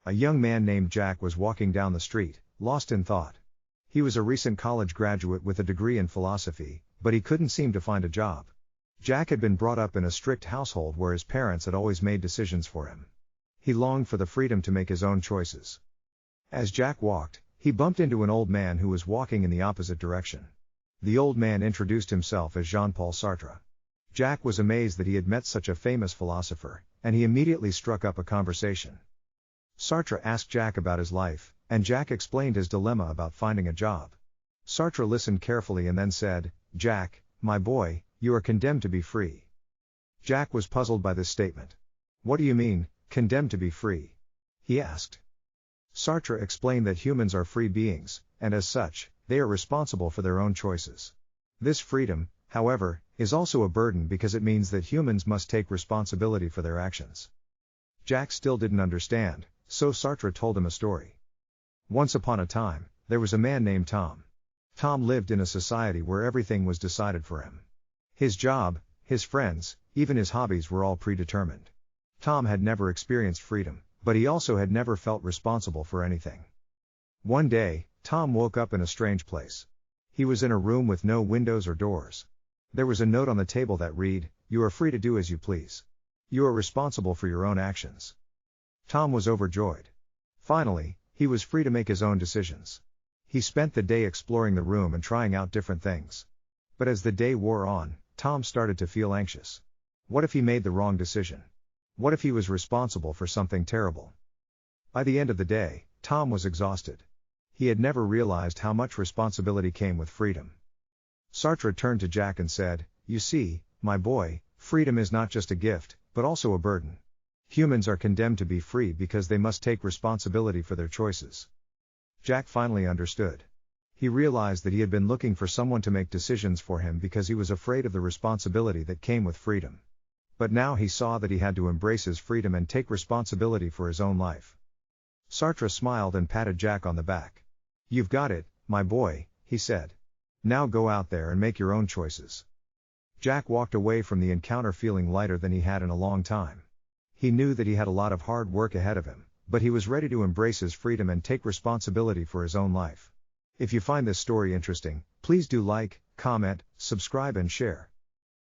A young man named Jack was walking down the street, lost in thought. He was a recent college graduate with a degree in philosophy, but he couldn't seem to find a job. Jack had been brought up in a strict household where his parents had always made decisions for him. He longed for the freedom to make his own choices. As Jack walked, he bumped into an old man who was walking in the opposite direction. The old man introduced himself as Paul Sartre. Jack was amazed that he had met such a famous philosopher, and he immediately struck up a conversation. Sartre asked Jack about his life, and Jack explained his dilemma about finding a job. Sartre listened carefully and then said, "Jack, my boy, you are condemned to be free." Jack was puzzled by this statement. "What do you mean, condemned to be free?" he asked. Sartre explained that humans are free beings, and as such, they are responsible for their own choices. This freedom, however, is also a burden because it means that humans must take responsibility for their actions. Jack still didn't understand, so Sartre told him a story. Once upon a time, there was a man named Tom. Tom lived in a society where everything was decided for him. His job, his friends, even his hobbies were all predetermined. Tom had never experienced freedom, but he also had never felt responsible for anything. One day, Tom woke up in a strange place. He was in a room with no windows or doors. There was a note on the table that read, "You are free to do as you please. You are responsible for your own actions." Tom was overjoyed. Finally, he was free to make his own decisions. He spent the day exploring the room and trying out different things. But as the day wore on, Tom started to feel anxious. What if he made the wrong decision? What if he was responsible for something terrible? By the end of the day, Tom was exhausted. He had never realized how much responsibility came with freedom. Sartre turned to Jack and said, "You see, my boy, freedom is not just a gift, but also a burden. Humans are condemned to be free because they must take responsibility for their choices." Jack finally understood. He realized that he had been looking for someone to make decisions for him because he was afraid of the responsibility that came with freedom. But now he saw that he had to embrace his freedom and take responsibility for his own life. Sartre smiled and patted Jack on the back. "You've got it, my boy," he said. "Now go out there and make your own choices." Jack walked away from the encounter feeling lighter than he had in a long time. He knew that he had a lot of hard work ahead of him, but he was ready to embrace his freedom and take responsibility for his own life. If you find this story interesting, please do like, comment, subscribe and share.